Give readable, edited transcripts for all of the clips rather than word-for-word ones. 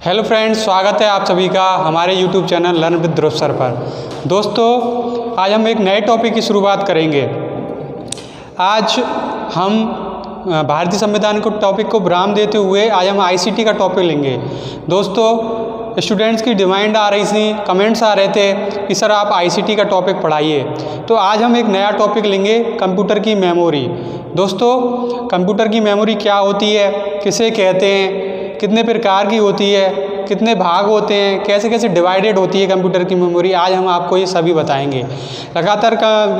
Hello friends, स्वागत है आप सभी का हमारे YouTube channel learn with Dhruv sir पर। दोस्तों, आज हम एक नए टॉपिक की शुरुआत करेंगे। आज हम भारतीय संविधान को टॉपिक को विराम देते हुए आज हम आईसीटी का टॉपिक लेंगे। दोस्तों, स्टूडेंट्स की डिमांड आ रही थी, कमेंट्स आ रहे थे कि सर आप आईसीटी का टॉपिक पढ़ाइए। तो आज हम एक नया टॉपिक लेंगे, कंप्यूटर की मेमोरी। दोस्तों, कंप्यूटर की मेमोरी क्या होती है, किसे कहते हैं, कितने प्रकार की होती है, कितने भाग होते हैं, कैसे कैसे डिवाइडेड होती है कंप्यूटर की मेमोरी, आज हम आपको ये सभी बताएंगे। लगातार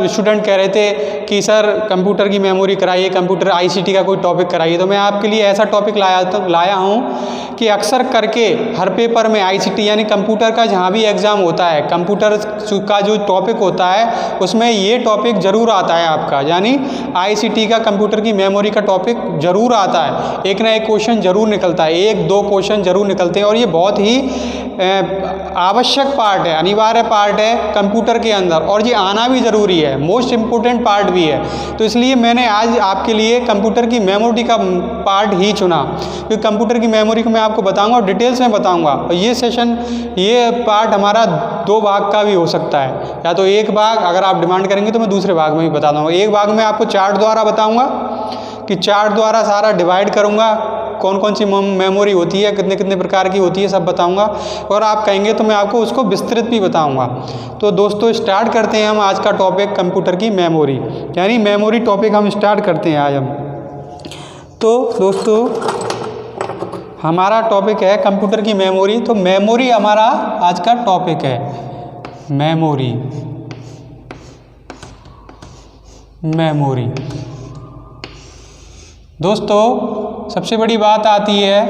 स्टूडेंट कह रहे थे कि सर कंप्यूटर की मेमोरी कराइए, कंप्यूटर आईसीटी का कोई टॉपिक कराइए। तो मैं आपके लिए ऐसा टॉपिक लाया हूँ कि अक्सर करके हर पेपर में आईसीटी यानी कंप्यूटर का जहाँ भी एग्ज़ाम होता है, कंप्यूटर का जो टॉपिक होता है उसमें ये टॉपिक ज़रूर आता है आपका, यानी आईसीटी का कंप्यूटर की मेमोरी का टॉपिक ज़रूर आता है। एक ना एक क्वेश्चन ज़रूर निकलता है, एक दो क्वेश्चन ज़रूर निकलते हैं और ये बहुत ही आवश्यक पार्ट है, अनिवार्य पार्ट है कंप्यूटर के अंदर, और ये आना भी ज़रूरी है, मोस्ट इम्पोर्टेंट पार्ट भी है। तो इसलिए मैंने आज आपके लिए कंप्यूटर की मेमोरी का पार्ट ही चुना, क्योंकि कंप्यूटर की मेमोरी को मैं आपको बताऊंगा और डिटेल्स में बताऊंगा। और ये पार्ट हमारा दो भाग का भी हो सकता है, या तो एक भाग अगर आप डिमांड करेंगे तो मैं दूसरे भाग में भी बता दूँगा। एक भाग में आपको चार्ट द्वारा बताऊँगा कि चार्ट द्वारा सारा डिवाइड करूँगा, कौन कौन सी मेमोरी होती है, कितने कितने प्रकार की होती है, सब बताऊंगा। और आप कहेंगे तो मैं आपको उसको विस्तृत भी बताऊंगा। तो दोस्तों, स्टार्ट करते हैं हम आज का टॉपिक, कंप्यूटर की मेमोरी यानी मेमोरी टॉपिक हम स्टार्ट करते हैं आज हम। तो दोस्तों, हमारा टॉपिक है कंप्यूटर की मेमोरी। तो मेमोरी हमारा आज का टॉपिक है, मेमोरी। दोस्तों, सबसे बड़ी बात आती है,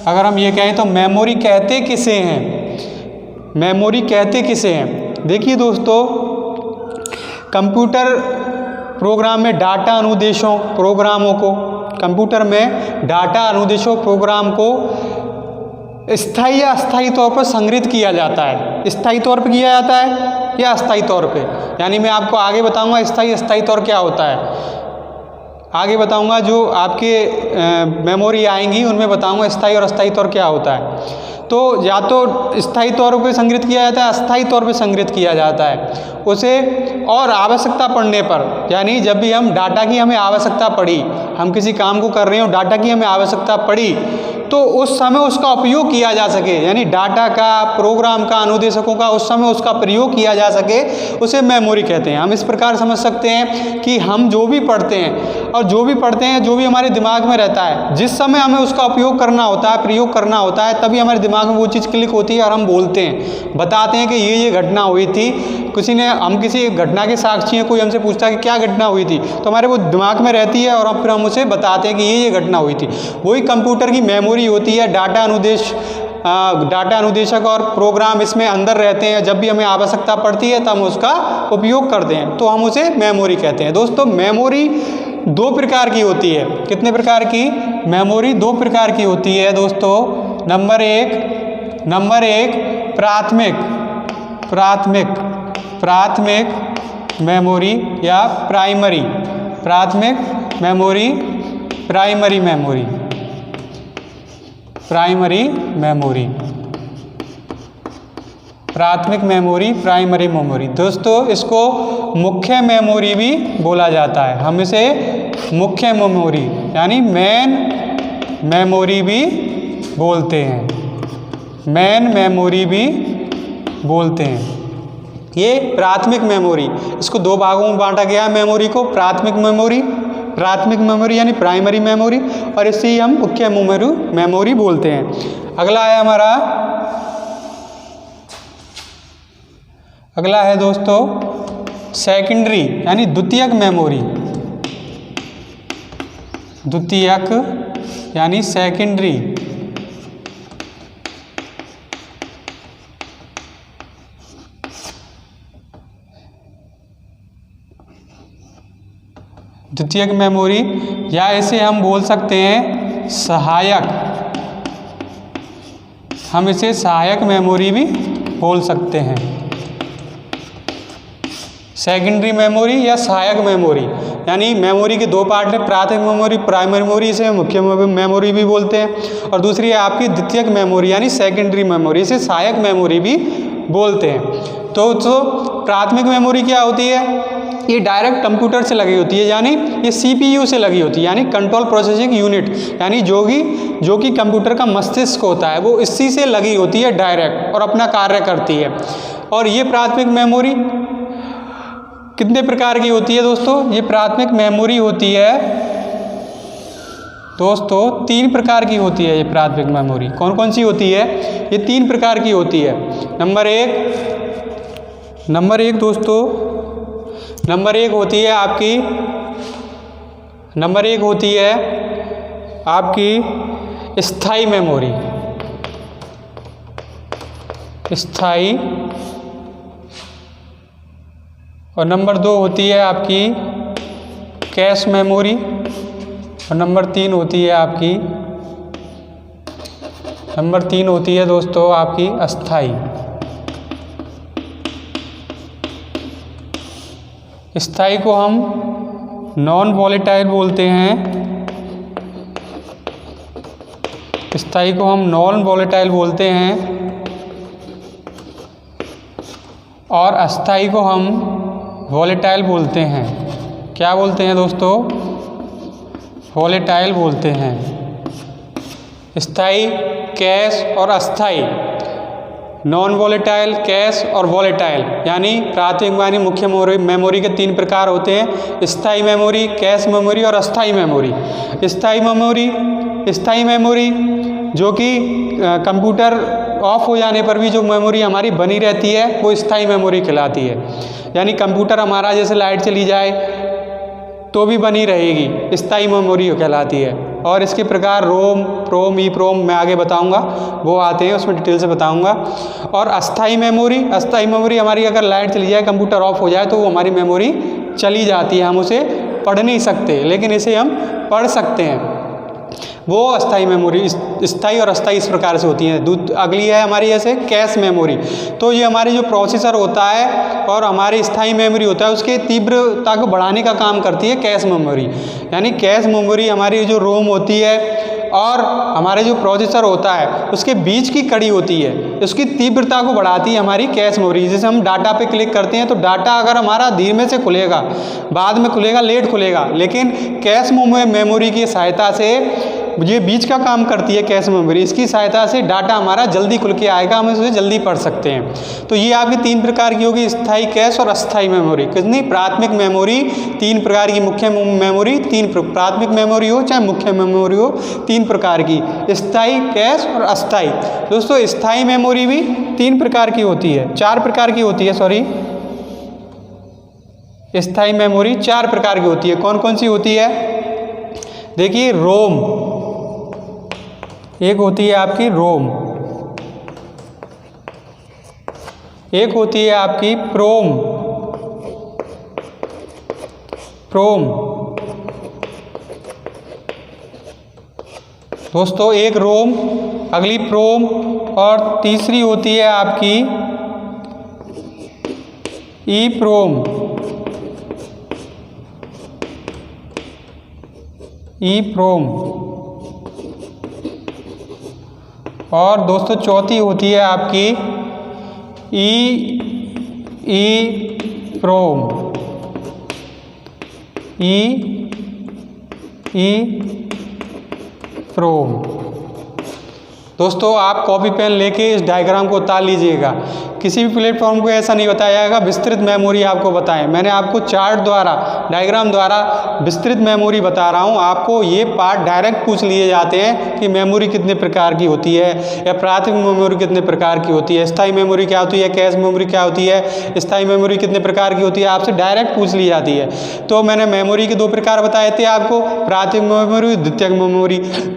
अगर हम ये कहें तो मेमोरी कहते किसे हैं, मेमोरी कहते किसे हैं। देखिए दोस्तों, कंप्यूटर प्रोग्राम में डाटा अनुदेशों प्रोग्रामों को, कंप्यूटर में डाटा अनुदेशों प्रोग्राम को स्थायी या अस्थायी तौर पर संग्रहित किया जाता है। स्थायी तौर पर किया जाता है या अस्थायी तौर पे, यानी मैं आपको आगे बताऊंगा स्थायी अस्थायी तौर क्या होता है, आगे बताऊंगा। जो आपके मेमोरी आएंगी उनमें बताऊंगा स्थायी और अस्थायी तौर क्या होता है। तो या तो स्थायी तौर पे संग्रहित किया जाता है, अस्थायी तौर पे संग्रहित किया जाता है उसे, और आवश्यकता पड़ने पर, यानी जब भी हम डाटा की हमें आवश्यकता पड़ी, हम किसी काम को कर रहे हो, डाटा की हमें आवश्यकता पड़ी, तो उस समय उसका उपयोग किया जा सके, यानी डाटा का, प्रोग्राम का, अनुदेशकों का उस समय उसका प्रयोग किया जा सके, उसे मेमोरी कहते हैं। हम इस प्रकार समझ सकते हैं कि हम जो भी पढ़ते हैं और जो भी हमारे दिमाग में रहता है, जिस समय हमें उसका उपयोग करना होता है, प्रयोग करना होता है, तभी हमारे दिमाग में वो चीज़ क्लिक होती है और हम बोलते हैं, बताते हैं कि ये घटना हुई थी। हम किसी घटना के साक्षी हैं, कोई हमसे पूछता है कि क्या घटना हुई थी, तो हमारे वो दिमाग में रहती है और फिर हम उसे बताते हैं कि ये घटना हुई थी। वही कंप्यूटर की मेमोरी होती है। डाटा अनुदेशक और प्रोग्राम इसमें अंदर रहते हैं, जब भी हमें आवश्यकता पड़ती है तो हम उसका उपयोग करते हैं, तो हम उसे मेमोरी कहते हैं। दोस्तों, मेमोरी दो प्रकार की होती है। कितने प्रकार की? मेमोरी दो प्रकार की होती है दोस्तों। नंबर एक प्राथमिक मेमोरी या प्राइमरी मेमोरी। प्राथमिक मेमोरी, प्राइमरी मेमोरी। दोस्तों, इसको मुख्य मेमोरी भी बोला जाता है। हम इसे मुख्य मेमोरी यानी मेन मेमोरी भी बोलते हैं, ये प्राथमिक मेमोरी। इसको दो भागों में बांटा गया है मेमोरी को, प्राथमिक मेमोरी यानी प्राइमरी मेमोरी, और इसे ही हम मुख्य मेमोरी बोलते हैं। अगला है दोस्तों सेकेंडरी यानी द्वितीयक मेमोरी। यानी सेकेंडरी। द्वितीयक मेमोरी, या इसे हम बोल सकते हैं सहायक, हम इसे सहायक मेमोरी भी बोल सकते हैं। सेकेंडरी मेमोरी या सहायक मेमोरी, यानी मेमोरी के दो पार्ट हैं, प्राथमिक मेमोरी, प्राइमरी मेमोरी, इसे मुख्य मेमोरी भी बोलते हैं। और दूसरी है आपकी द्वितीयक मेमोरी यानी सेकेंडरी मेमोरी, इसे सहायक मेमोरी भी बोलते हैं। तो प्राथमिक मेमोरी क्या होती है? ये डायरेक्ट कंप्यूटर से लगी होती है, यानी ये CPU से लगी होती है, यानी कंट्रोल प्रोसेसिंग यूनिट, यानी जो कि कंप्यूटर का मस्तिष्क होता है वो इसी से लगी होती है डायरेक्ट और अपना कार्य करती है। और ये प्राथमिक मेमोरी कितने प्रकार की होती है दोस्तों? ये प्राथमिक मेमोरी होती है दोस्तों 3 प्रकार की होती है। ये प्राथमिक मेमोरी कौन कौन सी होती है? ये 3 प्रकार की होती है। नंबर एक दोस्तों, नंबर एक होती है आपकी स्थायी मेमोरी, स्थायी। और नंबर 2 होती है आपकी कैश मेमोरी, और नंबर 3 होती है दोस्तों आपकी अस्थाई। स्थायी को हम नॉन वॉलेटाइल बोलते हैं, स्थायी को हम नॉन वॉलेटाइल बोलते हैं, और अस्थायी को हम वॉलेटाइल बोलते हैं। क्या बोलते हैं दोस्तों? वॉलेटाइल बोलते हैं। स्थायी, कैश और अस्थायी, नॉन वॉलेटाइल, कैश और वॉलेटाइल, यानी प्राथमिक यानी मुख्य मेमोरी के 3 प्रकार होते हैं: स्थायी मेमोरी, कैश मेमोरी और अस्थायी मेमोरी। स्थायी मेमोरी जो कि कंप्यूटर ऑफ हो जाने पर भी जो मेमोरी हमारी बनी रहती है वो स्थायी मेमोरी कहलाती है। यानी कंप्यूटर हमारा जैसे लाइट चली जाए तो भी बनी रहेगी, स्थायी मेमोरी कहलाती है। और इसके प्रकार रोम, प्रोम, ईप्रोम मैं आगे बताऊंगा, वो आते हैं उसमें डिटेल से बताऊंगा। और अस्थायी मेमोरी हमारी अगर लाइट चली जाए, कंप्यूटर ऑफ हो जाए तो वो हमारी मेमोरी चली जाती है, हम उसे पढ़ नहीं सकते, लेकिन इसे हम पढ़ सकते हैं। वो अस्थायी मेमोरी, स्थायी और अस्थायी इस प्रकार से होती हैं। अगली है हमारी ऐसे कैश मेमोरी। तो ये हमारी जो प्रोसेसर होता है और हमारी स्थायी मेमोरी होता है उसके तीव्रता को बढ़ाने का काम करती है कैश मेमोरी। यानी कैश मेमोरी हमारी जो रोम होती है और हमारे जो प्रोसेसर होता है उसके बीच की कड़ी होती है, उसकी तीव्रता को बढ़ाती है हमारी कैश मेमोरी। जैसे हम डाटा पे क्लिक करते हैं तो डाटा अगर हमारा धीमे से खुलेगा, बाद में खुलेगा, लेट खुलेगा, लेकिन कैश मेमोरी की सहायता से ये बीच का काम करती है कैश मेमोरी। इसकी सहायता से डाटा हमारा जल्दी खुल के आएगा, हम उसे जल्दी पढ़ सकते हैं। तो ये आपकी 3 प्रकार की होगी, स्थायी, कैश और अस्थायी मेमोरी। कितनी? प्राथमिक मेमोरी 3 प्रकार की, मुख्य मेमोरी 3, प्राथमिक मेमोरी हो चाहे मुख्य मेमोरी हो, 3 प्रकार की, स्थायी, कैश और अस्थायी। दोस्तों स्थायी मेमोरी भी 3 प्रकार की होती है, 4 प्रकार की होती है, सॉरी, स्थायी मेमोरी 4 प्रकार की होती है। कौन कौन सी होती है? देखिए, रोम एक होती है आपकी रोम, एक होती है आपकी प्रोम, दोस्तों एक रोम, अगली प्रोम, और तीसरी होती है आपकी ईप्रोम, और दोस्तों चौथी होती है आपकी ईप्रोम। दोस्तों आप कॉपी पेन लेके इस डायग्राम को उतार लीजिएगा। किसी भी प्लेटफॉर्म को ऐसा नहीं बताया जाएगा विस्तृत मेमोरी आपको बताएं। मैंने आपको चार्ट द्वारा, डायग्राम द्वारा विस्तृत मेमोरी बता रहा हूं। आपको ये पार्ट डायरेक्ट पूछ लिए जाते हैं कि मेमोरी कितने प्रकार की होती है, या प्राथमिक मेमोरी कितने प्रकार की होती है, स्थायी मेमोरी क्या होती है, कैश मेमोरी क्या होती है, स्थायी मेमोरी कितने प्रकार की होती है, आपसे डायरेक्ट पूछ ली जाती है। तो मैंने मेमोरी के 2 प्रकार बताए थे आपको, प्राथमिक मेमोरी, द्वितीयक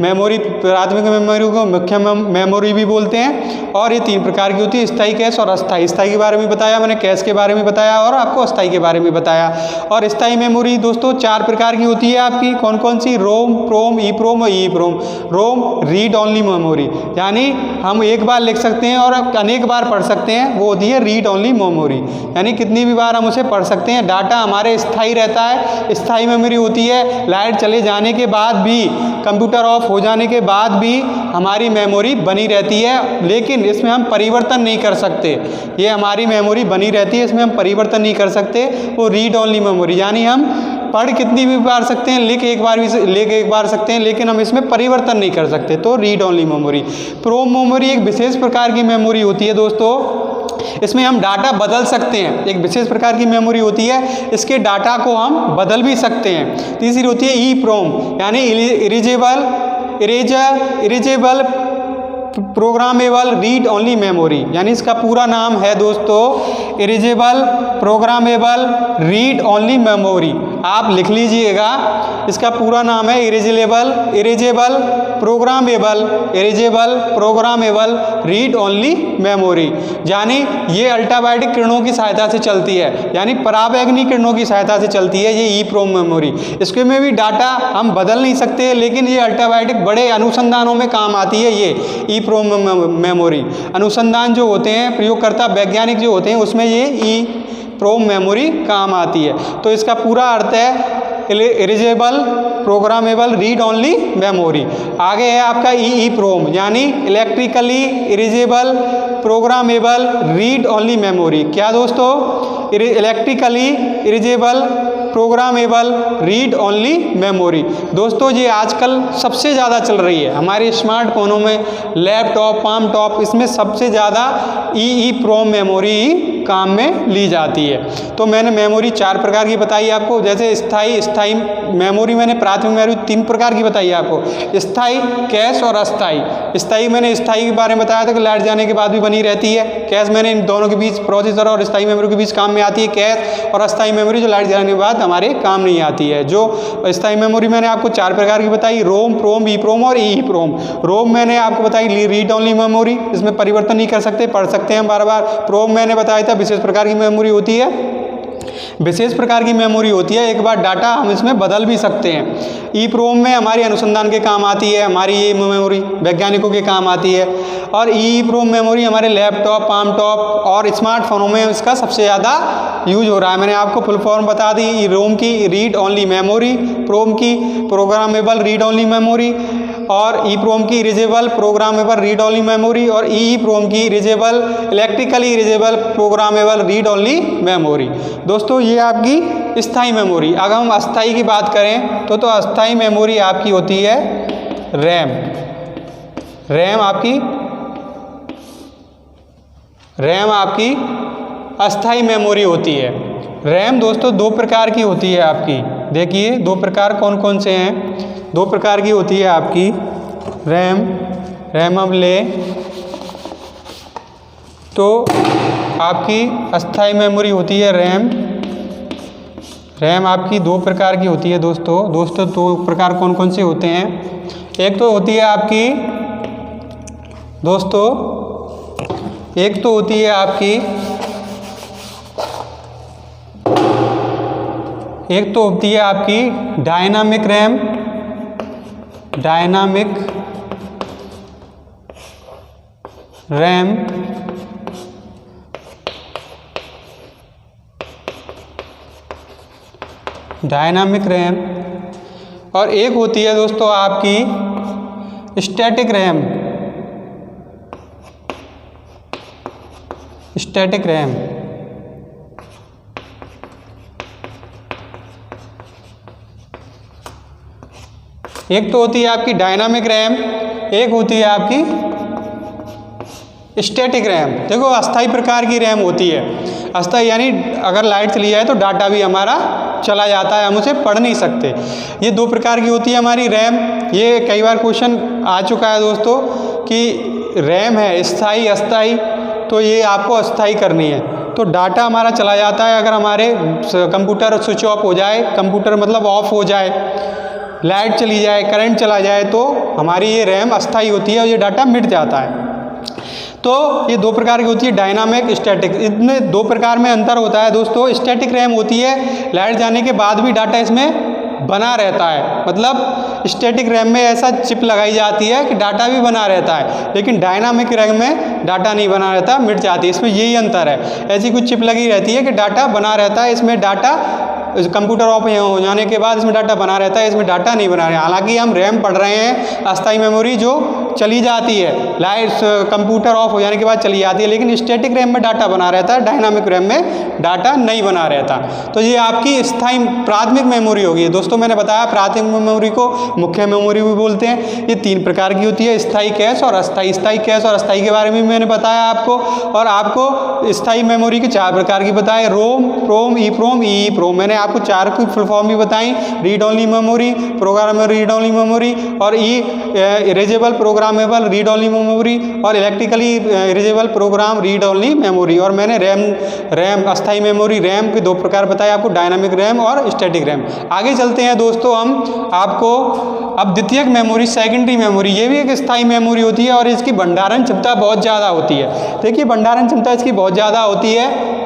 मेमोरी। प्राथमिक मेमोरी को मुख्य मेमोरी भी बोलते हैं। और ये 3 प्रकार की होती है, स्थायी, कैश और अस्थाई। स्थायी के बारे में बताया मैंने, कैश के बारे में बताया और आपको अस्थाई के बारे में बताया। और स्थायी मेमोरी दोस्तों 4 प्रकार की होती है आपकी, कौन कौन सी? रोम, प्रोम, ईप्रोम और ईप्रोम। रोम रीड ओनली मेमोरी, यानी हम एक बार लिख सकते हैं और अनेक बार पढ़ सकते हैं, वो होती है रीड ओनली मेमोरी, यानी कितनी भी बार हम उसे पढ़ सकते हैं। डाटा हमारे स्थायी रहता है। स्थायी मेमोरी होती है लाइट चले जाने के बाद भी, कंप्यूटर ऑफ हो जाने के बाद भी हमारी मेमोरी बनी रहती है, लेकिन इसमें हम परिवर्तन नहीं कर सकते। ये हमारी मेमोरी बनी रहती है, इसमें हम परिवर्तन नहीं कर सकते। वो रीड ओनली मेमोरी, यानी हम पढ़ कितनी भी बार सकते हैं, लिख एक बार सकते हैं, लेकिन हम इसमें परिवर्तन नहीं कर सकते, तो रीड ओनली मेमोरी। प्रोम मेमोरी एक विशेष प्रकार की मेमोरी होती है दोस्तों, इसमें हम डाटा बदल सकते हैं। एक विशेष प्रकार की मेमोरी होती है, इसके डाटा को हम बदल भी सकते हैं। तीसरी होती है ई प्रोम, यानी erasable programmable read only memory, यानी इसका पूरा नाम है दोस्तों erasable programmable read only memory. आप लिख लीजिएगा, इसका पूरा नाम है erasable programmable read only memory. यानी ये अल्ट्रावायलेट किरणों की सहायता से चलती है, यानी पराबैंगनी किरणों की सहायता से चलती है ये ई प्रोम मेमोरी। इसके में भी डाटा हम बदल नहीं सकते, लेकिन ये अल्ट्रावायलेट बड़े अनुसंधानों में काम आती है। ये ई प्रोम मेमोरी अनुसंधान जो होते हैं, प्रयोगकर्ता वैज्ञानिक जो होते हैं, उसमें ये ई प्रोम मेमोरी काम आती है। तो इसका पूरा अर्थ है erasable programmable read only memory. आगे है आपका ई प्रोम, यानी electrically erasable programmable read only memory. क्या दोस्तों? Electrically erasable programmable read only memory. दोस्तों ये आजकल सबसे ज़्यादा चल रही है हमारे स्मार्टफोनों में, लैपटॉप, पाम टॉप, इसमें सबसे ज़्यादा ई प्रोम मेमोरी काम में ली जाती है। तो मैंने मेमोरी 4 प्रकार की बताई आपको, जैसे स्थाई मेमोरी मैंने प्राथमिक मेमोरी 3 प्रकार की बताई आपको, स्थाई, कैश और अस्थाई। स्थाई के बारे में बताया था कि लाइट जाने के बाद भी बनी रहती है। कैश मैंने इन दोनों के बीच, प्रोसेसर और स्थाई मेमोरी के बीच काम में आती है कैश, और अस्थाई मेमोरी जो लाइट जाने के बाद हमारे काम नहीं आती है। जो स्थाई मेमोरी मैंने आपको 4 प्रकार की बताई, रोम, प्रोम, ईप्रोम और ई प्रोम। रोम मैंने आपको बताई रीड ओनली मेमोरी, इसमें परिवर्तन नहीं कर सकते, पढ़ सकते हैं बार बार। प्रोम मैंने बताया था विशेष प्रकार की मेमोरी होती है, विशेष प्रकार की मेमोरी होती है, एक बार डाटा हम इसमें बदल भी सकते हैं। ई प्रोम में हमारी अनुसंधान के काम आती है, हमारी ये मेमोरी वैज्ञानिकों के काम आती है। और ई प्रोम मेमोरी हमारे लैपटॉप, पाम टॉप और स्मार्टफोनों में इसका सबसे ज़्यादा यूज हो रहा है। मैंने आपको फुल फॉर्म बता दी, ई रोम की रीड ओनली मेमोरी, प्रोम की प्रोग्रामेबल रीड ओनली मेमोरी, और ई प्रोम की erasable programmable read only memory, और ई प्रोम की erasable electrically erasable programmable read only memory. दोस्तों ये आपकी स्थायी मेमोरी। अगर हम अस्थाई की बात करें तो अस्थाई मेमोरी आपकी होती है रैम आपकी अस्थाई मेमोरी होती है। रैम दोस्तों 2 प्रकार की होती है आपकी, देखिए 2 प्रकार कौन कौन से हैं। 2 प्रकार की होती है आपकी रैम अब ले तो आपकी अस्थाई मेमोरी होती है रैम आपकी 2 प्रकार की होती है दोस्तों 2 प्रकार कौन कौन से होते हैं। एक तो होती है आपकी दोस्तों, एक तो होती है आपकी डायनामिक रैम, डायनामिक रैम, और एक होती है दोस्तों आपकी स्टैटिक रैम। एक तो होती है आपकी डायनामिक रैम, एक होती है आपकी स्टैटिक रैम। देखो अस्थाई प्रकार की रैम होती है, अस्थाई यानी अगर लाइट चली जाए तो डाटा भी हमारा चला जाता है, हम उसे पढ़ नहीं सकते। ये 2 प्रकार की होती है हमारी रैम। ये कई बार क्वेश्चन आ चुका है दोस्तों कि रैम है स्थाई अस्थाई, तो ये आपको अस्थाई करनी है। तो डाटा हमारा चला जाता है अगर हमारे कंप्यूटर स्विच ऑफ हो जाए, कंप्यूटर मतलब ऑफ हो जाए, लाइट चली जाए, करंट चला जाए, तो हमारी ये रैम अस्थाई होती है और ये डाटा मिट जाता है। तो ये दो प्रकार की होती है, डायनामिक, स्टैटिक। इनमें दो प्रकार में अंतर होता है दोस्तों। स्टैटिक रैम होती है, लाइट जाने के बाद भी डाटा इसमें बना रहता है, मतलब स्टैटिक रैम में ऐसा चिप लगाई जाती है कि डाटा भी बना रहता है, लेकिन डायनामिक रैम में डाटा नहीं बना रहता, मिट जाती है। इसमें यही अंतर है। ऐसी कुछ चिप लगी रहती है कि डाटा बना रहता है, इसमें डाटा कंप्यूटर ऑफ हो जाने के बाद इसमें डाटा बना रहता है, इसमें डाटा नहीं बना रहा है। हालांकि हम रैम पढ़ रहे हैं अस्थायी मेमोरी जो चली जाती है, लाइट कंप्यूटर ऑफ हो जाने के बाद चली जाती है, लेकिन स्टैटिक रैम में डाटा बना रहता है, डायनामिक रैम में डाटा नहीं बना रहता। तो ये आपकी स्थायी प्राथमिक मेमोरी होगी। दोस्तों मैंने बताया प्राथमिक मेमोरी को मुख्य मेमोरी भी बोलते हैं। ये तीन प्रकार की होती है, स्थायी कैश और अस्थायी। स्थायी कैश और अस्थायी के बारे में मैंने बताया आपको, और आपको स्थायी मेमोरी के चार प्रकार की बताए, रोम, प्रोम, ईप्रोम, ईईप्रोम। मैंने आपको चार की फुल फॉर्म भी बताई, read only memory, programmable read only memory, और erasable programmable read only memory, और electrically erasable program read only memory. और मैंने रैम अस्थायी मेमोरी रैम के दो प्रकार बताए आपको, डायनामिक रैम और स्टैटिक रैम। आगे चलते हैं दोस्तों हम आपको अब द्वितीयक मेमोरी, सेकेंडरी मेमोरी। ये भी एक स्थायी मेमोरी होती है और इसकी भंडारण क्षमता बहुत ज़्यादा होती है। देखिए भंडारण क्षमता इसकी बहुत ज़्यादा होती है।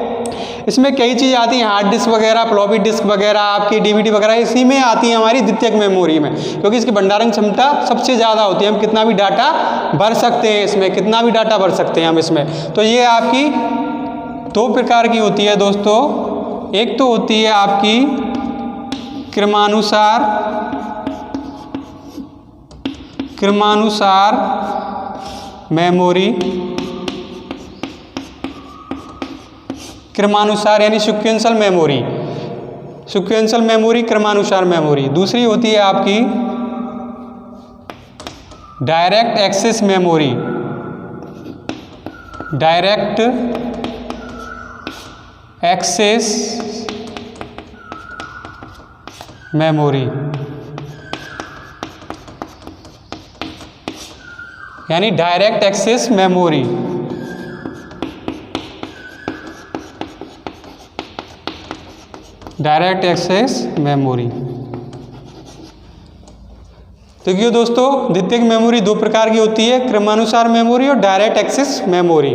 इसमें कई चीज़ आती हैं, हार्ड डिस्क वगैरह, फ्लॉपी डिस्क वगैरह, आपकी डीवीडी वगैरह, इसी में आती है हमारी द्वितीयक मेमोरी में, क्योंकि इसकी भंडारण क्षमता सबसे ज़्यादा होती है। हम कितना भी डाटा भर सकते हैं इसमें, कितना भी डाटा भर सकते हैं हम इसमें। तो ये आपकी दो प्रकार की होती है दोस्तों। एक तो होती है आपकी क्रमानुसार मेमोरी, क्रमानुसार यानी सीक्वेंशियल मेमोरी, सीक्वेंशियल मेमोरी, क्रमानुसार मेमोरी। दूसरी होती है आपकी direct access memory, direct access memory, यानी direct access memory. Direct access memory. देखिए दोस्तों द्वितीयक मेमोरी दो प्रकार की होती है, क्रमानुसार मेमोरी और डायरेक्ट एक्सेस मेमोरी।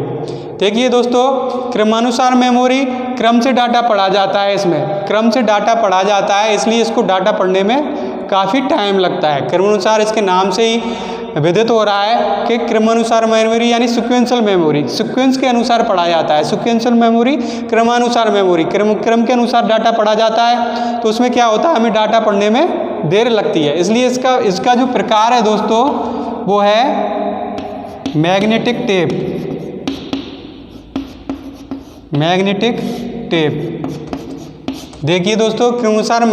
देखिए दोस्तों क्रमानुसार मेमोरी, क्रम से डाटा पढ़ा जाता है, इसमें क्रम से डाटा पढ़ा जाता है, इसलिए इसको डाटा पढ़ने में काफ़ी टाइम लगता है। क्रमानुसार इसके नाम से ही विदित हो रहा है कि क्रमानुसार मेमोरी यानी सीक्वेंशियल मेमोरी, सीक्वेंस के अनुसार पढ़ा जाता है। सीक्वेंशियल मेमोरी, क्रमानुसार मेमोरी, क्रम के अनुसार डाटा पढ़ा जाता है, तो उसमें क्या होता है, हमें डाटा पढ़ने में देर लगती है। इसलिए इसका जो प्रकार है दोस्तों वो है मैग्नेटिक टेप, मैग्नेटिक टेप। देखिए दोस्तों क्रमानुसार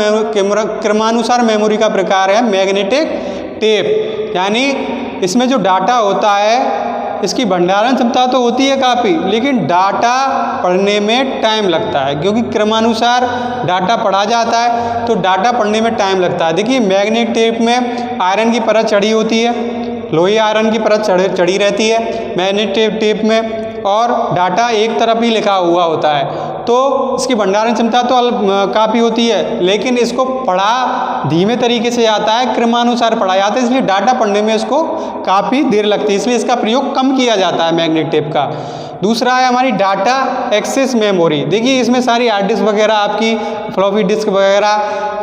मेमोरी का प्रकार है मैग्नेटिक टेप, यानी इसमें जो डाटा होता है इसकी भंडारण क्षमता तो होती है काफ़ी, लेकिन डाटा पढ़ने में टाइम लगता है, क्योंकि क्रमानुसार डाटा पढ़ा जाता है तो डाटा पढ़ने में टाइम लगता है। देखिए मैग्नेटिक टेप में आयरन की परत चढ़ी होती है, लोहे आयरन की परत चढ़ी रहती है मैग्नेटिक टेप में, और डाटा एक तरफ ही लिखा हुआ होता है, तो इसकी भंडारण क्षमता तो काफ़ी होती है, लेकिन इसको पढ़ा धीमे तरीके से जाता है, क्रमानुसार पढ़ा जाता है, इसलिए डाटा पढ़ने में इसको काफ़ी देर लगती है, इसलिए इसका प्रयोग कम किया जाता है मैग्नेटिक टेप का। दूसरा है हमारी डाटा एक्सेस मेमोरी। देखिए इसमें सारी हार्ड डिस्क वगैरह, आपकी फ्लॉपी डिस्क वगैरह,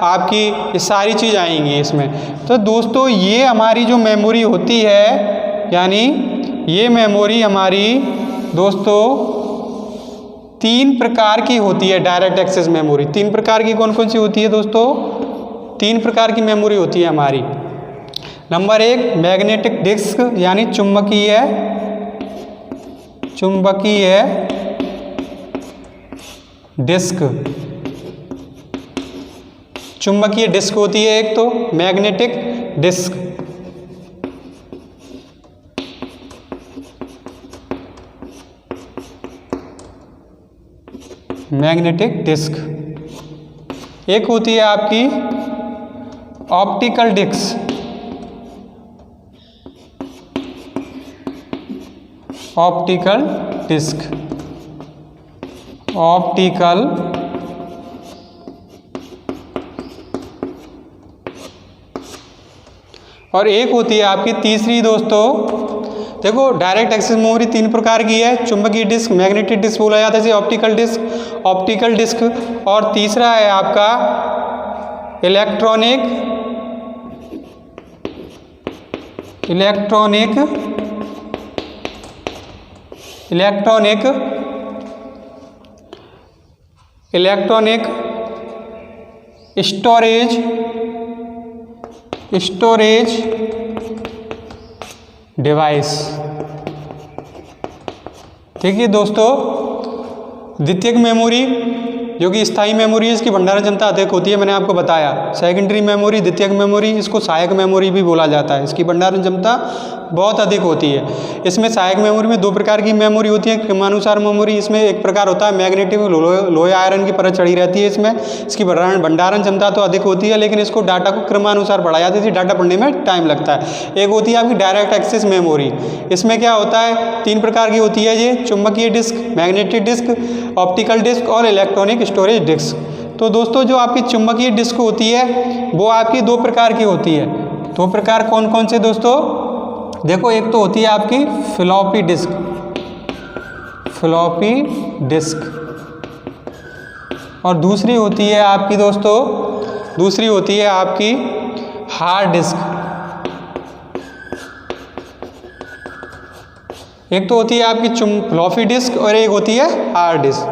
आपकी ये सारी चीज़ आएंगी इसमें। तो दोस्तों ये हमारी जो मेमोरी होती है, यानी ये मेमोरी हमारी दोस्तों तीन प्रकार की होती है। डायरेक्ट एक्सेस मेमोरी तीन प्रकार की कौन कौन सी होती है दोस्तों? तीन प्रकार की मेमोरी होती है हमारी। नंबर एक मैग्नेटिक डिस्क यानी चुंबकीय डिस्क, चुंबकीय डिस्क होती है एक तो मैग्नेटिक डिस्क। मैग्नेटिक डिस्क एक होती है आपकी optical disc, optical disc, optical और एक होती है आपकी तीसरी दोस्तों, देखो डायरेक्ट एक्सेस मेमोरी 3 प्रकार की है, चुंबकीय डिस्क, मैग्नेटिक डिस्क बोला जाता है इसे, ऑप्टिकल डिस्क, और तीसरा है आपका इलेक्ट्रॉनिक स्टोरेज डिवाइस। ठीक है दोस्तों, द्वितीयक मेमोरी जो कि स्थायी मेमोरी है, इसकी भंडारण क्षमता अधिक होती है, मैंने आपको बताया। सेकेंडरी मेमोरी, द्वितीयक मेमोरी, इसको सहायक मेमोरी भी बोला जाता है, इसकी भंडारण क्षमता बहुत अधिक होती है। इसमें सहायक मेमोरी में 2 प्रकार की मेमोरी होती है, क्रमानुसार मेमोरी, इसमें एक प्रकार होता है मैग्नेटिक लोहे आयरन की परत चढ़ी रहती है इसमें, इसकी भंडारण क्षमता तो अधिक होती है, लेकिन इसको डाटा को क्रमानुसार बढ़ाया जाता है, डाटा पढ़ने में टाइम लगता है। एक होती है आपकी डायरेक्ट एक्सेस मेमोरी, इसमें क्या होता है 3 प्रकार की होती है ये, चुंबकीय disc, magnetic disc, optical disc और इलेक्ट्रॉनिक स्टोरेज डिस्क। तो दोस्तों जो आपकी चुंबकीय डिस्क होती है वो आपकी 2 प्रकार की होती है। 2 प्रकार कौन कौन से दोस्तों, देखो एक तो होती है आपकी फ्लॉपी डिस्क, और दूसरी होती है आपकी दोस्तों, दूसरी होती है आपकी हार्ड डिस्क। एक तो होती है आपकी फ्लॉपी डिस्क और एक होती है हार्ड डिस्क।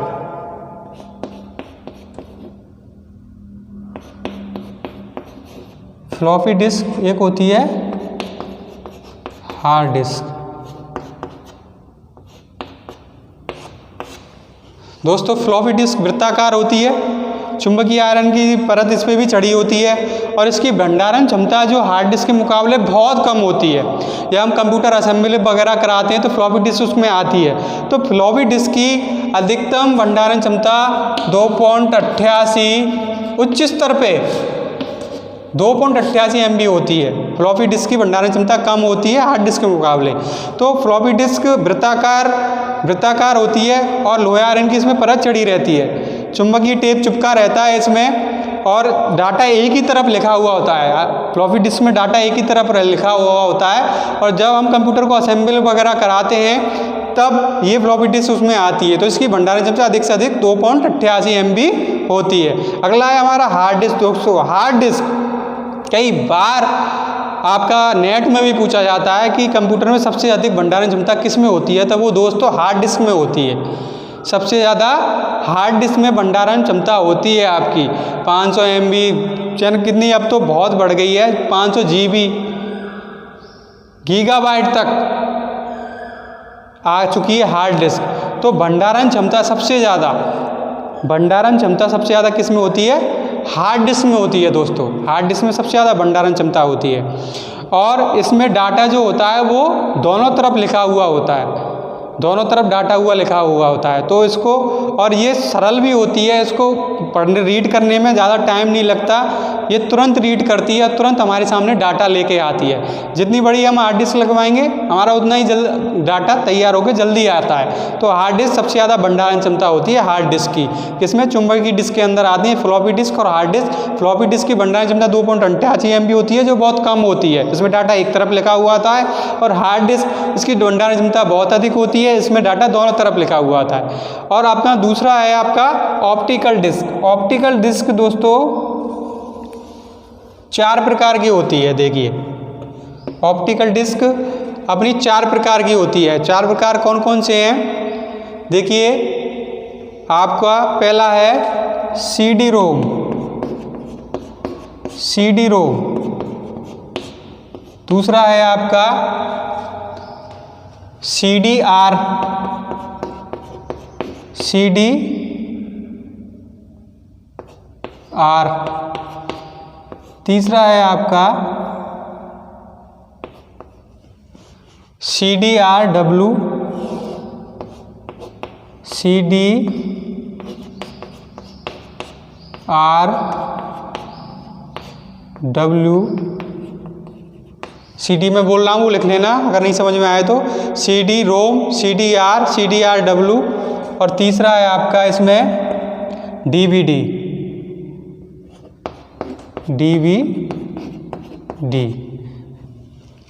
फ्लॉपी डिस्क एक होती है हार्ड डिस्क। दोस्तों फ्लॉपी डिस्क वृत्ताकार होती है, चुंबकीय आयरन की परत इस पर भी चढ़ी होती है, और इसकी भंडारण क्षमता जो हार्ड डिस्क के मुकाबले बहुत कम होती है। जब हम कंप्यूटर असेंबली वगैरह कराते हैं तो फ्लॉपी डिस्क उसमें आती है। तो फ्लॉपी डिस्क की अधिकतम भंडारण क्षमता 2.88 उच्च स्तर पे 2.88 MB होती है। फ्लॉपी डिस्क की भंडारण क्षमता कम होती है हार्ड डिस्क के मुकाबले। तो फ्लॉपी डिस्क वृत्ताकार होती है और लोहे आयरन की इसमें परत चढ़ी रहती है, चुंबकीय टेप चिपका रहता है इसमें, और डाटा एक ही तरफ लिखा हुआ होता है। फ्लॉपी डिस्क में डाटा एक ही तरफ लिखा हुआ होता है, और जब हम कंप्यूटर को असेंबल वगैरह कराते हैं तब ये फ्लॉपी डिस्क उसमें आती है। तो इसकी भंडारण क्षमता अधिक से अधिक 2.88 MB होती है। अगला है हमारा हार्ड डिस्क। दोस्तों हार्ड डिस्क कई बार आपका नेट में भी पूछा जाता है कि कंप्यूटर में सबसे अधिक भंडारण क्षमता किस में होती है, तो वो दोस्तों हार्ड डिस्क में होती है। सबसे ज़्यादा हार्ड डिस्क में भंडारण क्षमता होती है आपकी 500 MB, चैन कितनी अब तो बहुत बढ़ गई है, 500 GB गीगाबाइट तक आ चुकी है हार्ड डिस्क। तो भंडारण क्षमता सबसे ज़्यादा किस में होती है, हार्ड डिस्क में होती है। दोस्तों हार्ड डिस्क में सबसे ज़्यादा भंडारण क्षमता होती है, और इसमें डाटा जो होता है वो दोनों तरफ लिखा हुआ होता है, दोनों तरफ डाटा लिखा हुआ होता है। तो इसको, और ये सरल भी होती है, इसको पढ़ने रीड करने में ज़्यादा टाइम नहीं लगता, ये तुरंत रीड करती है, तुरंत हमारे सामने डाटा लेके आती है। जितनी बड़ी हम हार्ड डिस्क लगवाएंगे हमारा उतना ही डाटा तैयार होकर जल्दी आता है। तो हार्ड डिस्क सबसे ज़्यादा भंडारण क्षमता होती है हार्ड डिस्क की, किसमें चुंबकीय डिस्क के अंदर आती है फ्लॉपी डिस्क और हार्ड डिस्क। फ्लॉपी डिस्क की भंडारण क्षमता 2.88 MB होती है, जो बहुत कम होती है, इसमें डाटा एक तरफ लिखा हुआ आता है, और हार्ड डिस्क इसकी भंडारण क्षमता बहुत अधिक होती है, इसमें डाटा दोनों तरफ लिखा हुआ आता है। और अपना दूसरा है आपका ऑप्टिकल डिस्क। ऑप्टिकल डिस्क दोस्तों 4 प्रकार की होती है। देखिए ऑप्टिकल डिस्क अपनी 4 प्रकार की होती है। 4 प्रकार कौन कौन से हैं, देखिए आपका पहला है CD रोम, दूसरा है आपका CDR, तीसरा है आपका CDRW, CD में बोल रहा हूँ वो लिख लेना अगर नहीं समझ में आए तो। CD रोम, CDR, CDRW, और तीसरा है आपका इसमें DVD।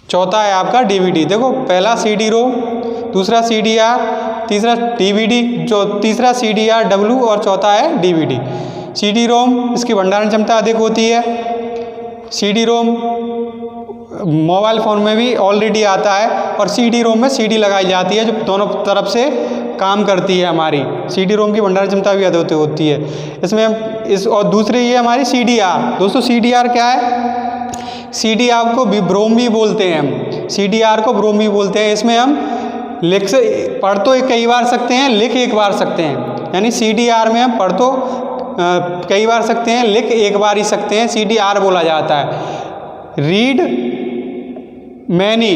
चौथा है आपका DVD। देखो पहला CD-ROM, दूसरा CDR, तीसरा DVD, जो तीसरा CDR-W और चौथा है DVD। CD-ROM इसकी भंडारण क्षमता अधिक होती है। CD-ROM मोबाइल फ़ोन में भी ऑलरेडी आता है और CD-ROM में CD लगाई जाती है जो दोनों तरफ से काम करती है हमारी। CD-ROM की भंडारण क्षमता भी अधिक होती है इसमें। और दूसरी ये हमारी CDR। दोस्तों CDR क्या है? CDR को ब्रोम भी बोलते हैं हम, CDR को ब्रोम भी बोलते हैं। इसमें हम पढ़ तो कई बार सकते हैं, लिख एक बार सकते हैं। यानी CDR में हम पढ़ तो कई बार सकते हैं, लिख एक बार ही सकते हैं, CDR बोला जाता है। रीड मैनी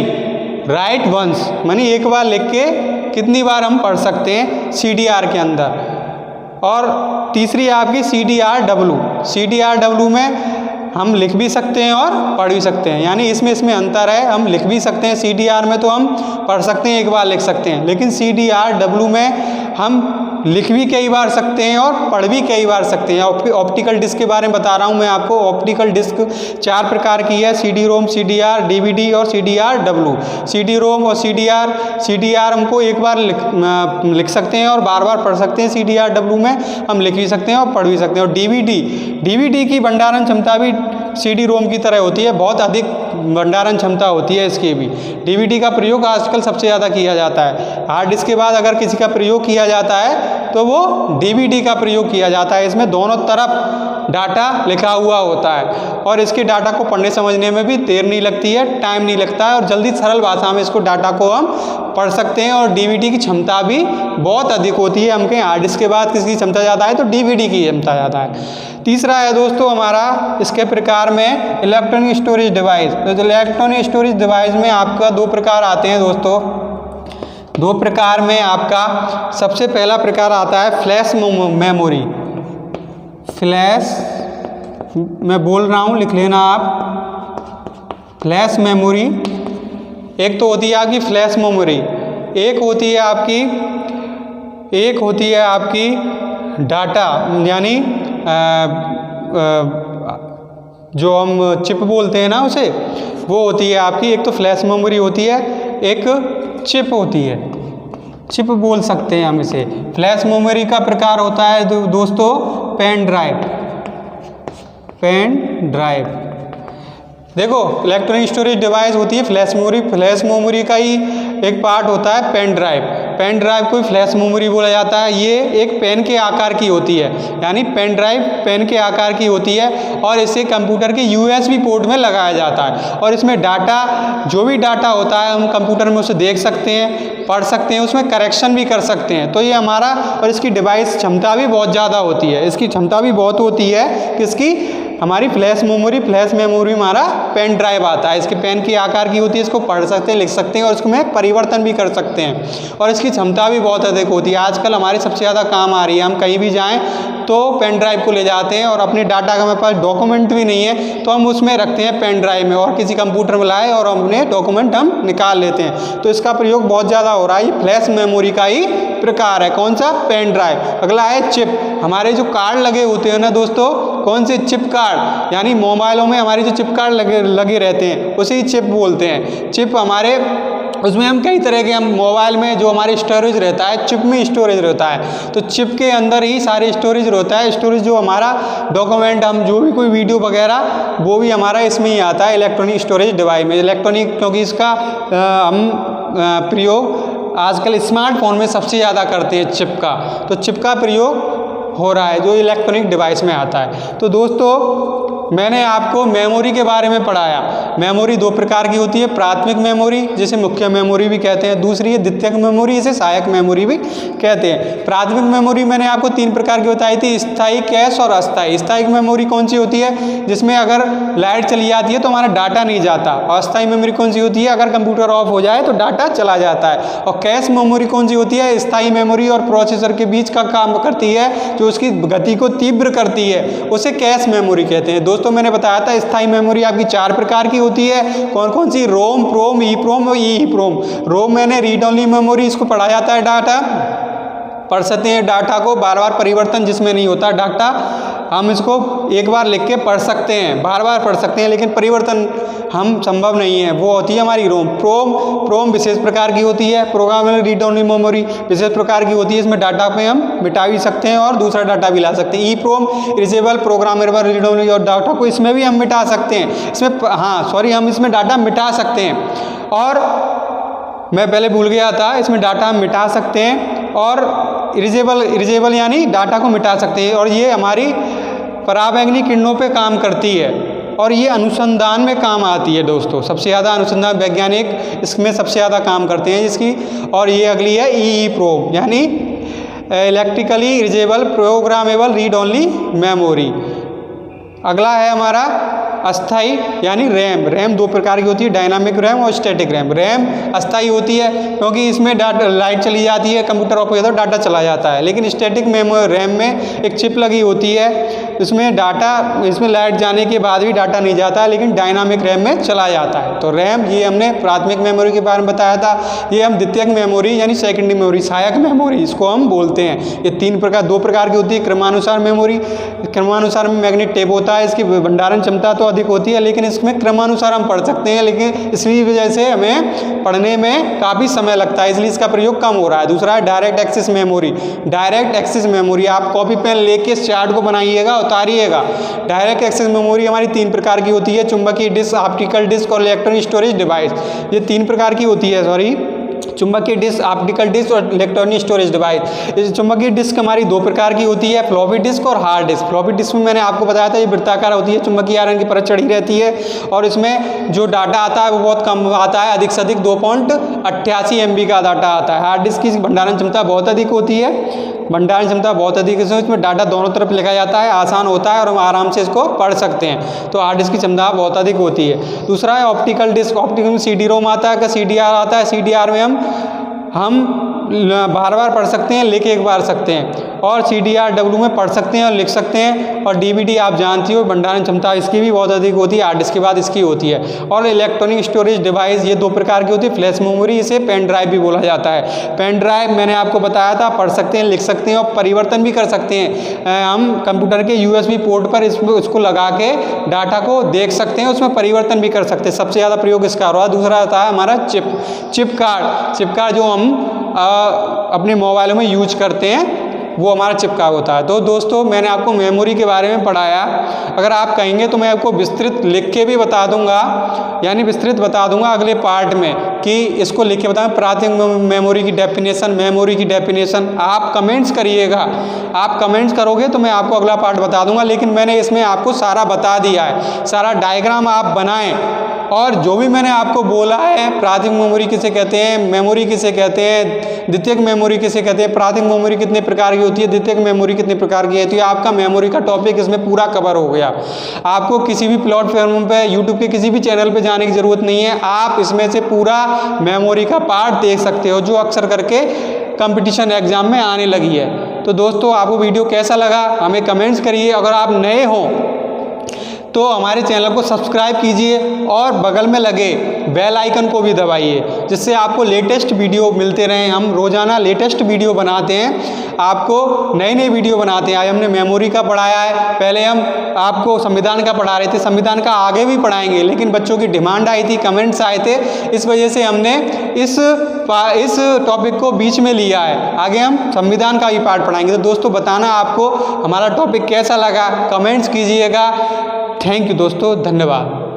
राइट वंस, मानी एक बार लिख के कितनी बार हम पढ़ सकते हैं CDR के अंदर। और तीसरी आपकी CDR-W। CDR-W में हम लिख भी सकते हैं और पढ़ भी सकते हैं, यानी इसमें अंतर है। हम लिख भी सकते हैं, CDR में तो हम पढ़ सकते हैं, एक बार लिख सकते हैं, लेकिन CDR-W में हम लिख भी कई बार सकते हैं और पढ़ भी कई बार सकते हैं। ऑप्टिकल डिस्क के बारे में बता रहा हूँ मैं आपको। ऑप्टिकल डिस्क 4 प्रकार की है, CD-ROM, CDR, DVD और CDR-W। CD-ROM और CDR हमको एक बार लिख सकते हैं और बार बार पढ़ सकते हैं। CDR-W में हम लिख भी सकते हैं और पढ़ भी सकते हैं। और DVD की भंडारण क्षमता भी CD-ROM की तरह होती है, बहुत अधिक भंडारण क्षमता होती है इसकी भी। DVD का प्रयोग आजकल सबसे ज़्यादा किया जाता है। हार्ड डिस्क के बाद अगर किसी का प्रयोग किया जाता है तो वो DVD का प्रयोग किया जाता है। इसमें दोनों तरफ डाटा लिखा हुआ होता है और इसके डाटा को पढ़ने समझने में भी देर नहीं लगती है, टाइम नहीं लगता है और जल्दी सरल भाषा में इसको डाटा को हम पढ़ सकते हैं। और DVD की क्षमता भी बहुत अधिक होती है। हम कहें हार्ड डिस्क के बाद किसकी क्षमता ज़्यादा है तो DVD की क्षमता ज़्यादा है। तीसरा है दोस्तों हमारा इसके प्रकार में इलेक्ट्रॉनिक स्टोरेज डिवाइस। तो इलेक्ट्रॉनिक स्टोरेज डिवाइस में आपका 2 प्रकार आते हैं दोस्तों। 2 प्रकार में आपका सबसे पहला प्रकार आता है फ्लैश मेमोरी। फ्लैश मैं बोल रहा हूँ, लिख लेना आप। फ्लैश मेमोरी एक तो होती है आपकी फ्लैश मेमोरी, एक होती है आपकी डाटा, यानी जो हम चिप बोलते हैं ना उसे, वो होती है आपकी। एक तो फ्लैश मेमोरी होती है, एक चिप होती है, चिप बोल सकते हैं हम इसे। फ्लैश मेमोरी का प्रकार होता है दोस्तों पेन ड्राइव। देखो इलेक्ट्रॉनिक स्टोरेज डिवाइस होती है फ्लैश मेमोरी का ही एक पार्ट होता है पेन ड्राइव को फ्लैश मेमोरी बोला जाता है। ये एक पेन के आकार की होती है, यानी पेन ड्राइव पेन के आकार की होती है और इसे कंप्यूटर के USB पोर्ट में लगाया जाता है। और इसमें डाटा, जो भी डाटा होता है हम कंप्यूटर में उसे देख सकते हैं, पढ़ सकते हैं, उसमें करेक्शन भी कर सकते हैं। तो ये हमारा, और इसकी डिवाइस क्षमता भी बहुत ज़्यादा होती है, इसकी क्षमता भी बहुत होती है। किसकी? हमारी फ्लैश मेमोरी हमारा पेन ड्राइव आता है। इसके पेन की आकार की होती है, इसको पढ़ सकते हैं, लिख सकते हैं और इसमें परिवर्तन भी कर सकते हैं और इसकी क्षमता भी बहुत अधिक होती है। आजकल हमारी सबसे ज़्यादा काम आ रही है। हम कहीं भी जाएं तो पेन ड्राइव को ले जाते हैं और अपने डाटा का हमारे पास डॉक्यूमेंट भी नहीं है तो हम उसमें रखते हैं पेन ड्राइव में और किसी कंप्यूटर में लाए और अपने डॉक्यूमेंट हम निकाल लेते हैं। तो इसका प्रयोग बहुत ज़्यादा हो रहा है। ये फ्लैश मेमोरी का ही प्रकार है। कौन सा? Pen drive. अगला है चिप। हमारे जो कार्ड लगे होते हैं ना दोस्तों, कौन से? चिप कार्ड, यानी मोबाइलों में हमारे जो चिप कार्ड लगे रहते हैं उसे ही चिप बोलते हैं। चिप हमारे, उसमें हम कई तरह के, हम मोबाइल में जो हमारे स्टोरेज रहता है, चिप में स्टोरेज रहता है, तो चिप के अंदर ही सारे स्टोरेज रहता है। स्टोरेज जो हमारा डॉक्यूमेंट, हम जो भी कोई वीडियो वगैरह, वो भी हमारा इसमें ही आता है इलेक्ट्रॉनिक स्टोरेज डिवाइस में। इलेक्ट्रॉनिक, क्योंकि इसका हम प्रयोग आजकल स्मार्टफोन में सबसे ज़्यादा करते हैं चिप का, तो चिप का प्रयोग हो रहा है जो इलेक्ट्रॉनिक डिवाइस में आता है। तो दोस्तों मैंने आपको मेमोरी के बारे में पढ़ाया। मेमोरी 2 प्रकार की होती है, प्राथमिक मेमोरी जिसे मुख्य मेमोरी भी कहते हैं, दूसरी है द्वितीयक मेमोरी, इसे सहायक मेमोरी भी कहते हैं। प्राथमिक मेमोरी मैंने आपको 3 प्रकार की बताई थी, स्थायी, कैश और अस्थायी। स्थायी मेमोरी कौन सी होती है? जिसमें अगर लाइट चली जाती है तो हमारा डाटा नहीं जाता। और अस्थायी मेमोरी कौन सी होती है? अगर कंप्यूटर ऑफ हो जाए तो डाटा चला जाता है। और कैश मेमोरी कौन सी होती है? स्थायी मेमोरी और प्रोसेसर के बीच का काम करती है, जो उसकी गति को तीव्र करती है, उसे कैश मेमोरी कहते हैं। दोस्तों मैंने बताया था स्थायी मेमोरी आपकी 4 प्रकार की होती है। कौन कौन सी? रोम, प्रोम, ईप्रोम और ईप्रोम। रोम मैंने रीड ओनली मेमोरी, इसको पढ़ा जाता है, डाटा पढ़ सकते हैं, डाटा को बार बार परिवर्तन जिसमें नहीं होता डाटा। हम इसको एक बार लिख के पढ़ सकते हैं, बार बार पढ़ सकते हैं, लेकिन परिवर्तन हम संभव नहीं है। वो होती है हमारी रोम विशेष प्रकार की होती है, प्रोग्रामेबल रीड ओनली मेमोरी विशेष प्रकार की होती है। इसमें डाटा पे हम मिटा भी सकते हैं और दूसरा डाटा भी ला सकते हैं। EEPROM erasable programmable read only, और डाटा को इसमें भी हम मिटा सकते हैं, इसमें हम इसमें डाटा मिटा सकते हैं। और मैं पहले भूल गया था, इसमें डाटा हम मिटा सकते हैं और इरेजेबल यानी डाटा को मिटा सकते हैं। और ये हमारी पराबैंगनी किरणों पे काम करती है और ये अनुसंधान में काम आती है दोस्तों। सबसे ज़्यादा अनुसंधान वैज्ञानिक इसमें सबसे ज़्यादा काम करते हैं इसकी। और ये अगली है EEPROM यानी electrically erasable programmable read only memory. अगला है हमारा अस्थाई यानी रैम दो प्रकार की होती है, डायनामिक रैम और स्टैटिक रैम। रैम अस्थाई होती है क्योंकि इसमें लाइट चली जाती है, कंप्यूटर ऑफ हो जाता है, डाटा चला जाता है। लेकिन स्टैटिक रैम में एक चिप लगी होती है, इसमें लाइट जाने के बाद भी डाटा नहीं जाता है, लेकिन डायनामिक रैम में चला जाता है। तो रैम, ये हमने प्राथमिक मेमोरी के बारे में बताया था। ये हम द्वितीयक मेमोरी यानी सेकेंडरी मेमोरी, सहायक मेमोरी इसको हम बोलते हैं। ये दो प्रकार की होती है। क्रमानुसार मेमोरी, क्रमानुसार में मैग्नेट टेप होता है, इसकी भंडारण क्षमता तो अधिक होती है, लेकिन इसमें क्रमानुसार हम पढ़ सकते हैं, लेकिन इसी वजह से हमें पढ़ने में काफ़ी समय लगता है, इसलिए इसका प्रयोग कम हो रहा है। दूसरा है direct access memory. Direct access memory, आप कॉपी पेन लेके इस चार्ट को बनाइएगा, उतारिएगा। डायरेक्ट एक्सेस मेमोरी हमारी 3 प्रकार की होती है, चुंबकीय डिस्क, ऑप्टिकल डिस्क और इलेक्ट्रॉनिक स्टोरेज डिवाइस। ये 3 प्रकार की होती है, चुंबकीय डिस्क, ऑप्टिकल डिस्क और इलेक्ट्रॉनिक स्टोरेज डिवाइस। इस चुंबकीय डिस्क हमारी 2 प्रकार की होती है, फ्लॉपी डिस्क और हार्ड डिस्क। फ्लॉपी डिस्क में मैंने आपको बताया था ये वृत्ताकार होती है, चुंबकीय आयरन की परत चढ़ी रहती है और इसमें जो डाटा आता है वो बहुत कम आता है, अधिक से अधिक 2.88 MB का डाटा आता है। हार्ड डिस्क की भंडारण क्षमता बहुत अधिक होती है, भंडारण क्षमता बहुत अधिक है, इसमें डाटा दोनों तरफ लिखा जाता है, आसान होता है और हम आराम से इसको पढ़ सकते हैं। तो हार्ड डिस्क की क्षमता बहुत अधिक होती है। दूसरा है ऑप्टिकल डिस्क। ऑप्टिकल में CD-ROM आता है, CDR आता है। CDR में हम बार बार पढ़ सकते हैं, लिख एक बार सकते हैं, और CDR-W में पढ़ सकते हैं और लिख सकते हैं। और DVD आप जानती हो, भंडारण क्षमता इसकी भी बहुत अधिक होती है, हार्ड डिस्क के बाद इसकी होती है। और इलेक्ट्रॉनिक स्टोरेज डिवाइस, ये 2 प्रकार की होती है, फ्लैश मेमोरी, इसे पेन ड्राइव भी बोला जाता है। पेन ड्राइव मैंने आपको बताया था, पढ़ सकते हैं, लिख सकते हैं और परिवर्तन भी कर सकते हैं। हम कंप्यूटर के USB पोर्ट पर इसको लगा के डाटा को देख सकते हैं, उसमें परिवर्तन भी कर सकते हैं। सबसे ज़्यादा प्रयोग इसका हो रहा है। दूसरा आता है हमारा चिप कार्ड जो हम अपने मोबाइलों में यूज करते हैं, वो हमारा चिप कार्ड होता है। तो दोस्तों, मैंने आपको मेमोरी के बारे में पढ़ाया। अगर आप कहेंगे तो मैं आपको विस्तृत लिख के भी बता दूंगा, यानी विस्तृत बता दूंगा अगले पार्ट में कि इसको लिख के बताएं। प्राथमिक मेमोरी की डेफिनेशन आप कमेंट्स करिएगा, आप कमेंट्स करोगे तो मैं आपको अगला पार्ट बता दूंगा। लेकिन मैंने इसमें आपको सारा बता दिया है, सारा डायग्राम आप बनाएं। और जो भी मैंने आपको बोला है, प्राथमिक मेमोरी किसे कहते हैं, मेमोरी किसे कहते हैं, द्वितीयक मेमोरी किसे कहते हैं, प्राथमिक मेमोरी कितने प्रकार की होती है, द्वितीयक मेमोरी कितने प्रकार की है, तो ये आपका मेमोरी का टॉपिक इसमें पूरा कवर हो गया। आपको किसी भी प्लेटफॉर्म पे, यूट्यूब के किसी भी चैनल पे जाने की ज़रूरत नहीं है, आप इसमें से पूरा मेमोरी का पार्ट देख सकते हो, जो अक्सर करके कंपटीशन एग्जाम में आने लगी है। तो दोस्तों, आपको वीडियो कैसा लगा हमें कमेंट्स करिए। अगर आप नए हों तो हमारे चैनल को सब्सक्राइब कीजिए और बगल में लगे बेल आइकन को भी दबाइए, जिससे आपको लेटेस्ट वीडियो मिलते रहें। हम रोज़ाना लेटेस्ट वीडियो बनाते हैं, आपको नई वीडियो बनाते हैं। आज हमने मेमोरी का पढ़ाया है, पहले हम आपको संविधान का पढ़ा रहे थे, संविधान का आगे भी पढ़ाएंगे, लेकिन बच्चों की डिमांड आई थी, कमेंट्स आए थे, इस वजह से हमने इस टॉपिक को बीच में लिया है। आगे हम संविधान का भी पार्ट पढ़ाएंगे। तो दोस्तों, बताना आपको हमारा टॉपिक कैसा लगा, कमेंट्स कीजिएगा। थैंक यू दोस्तों, धन्यवाद।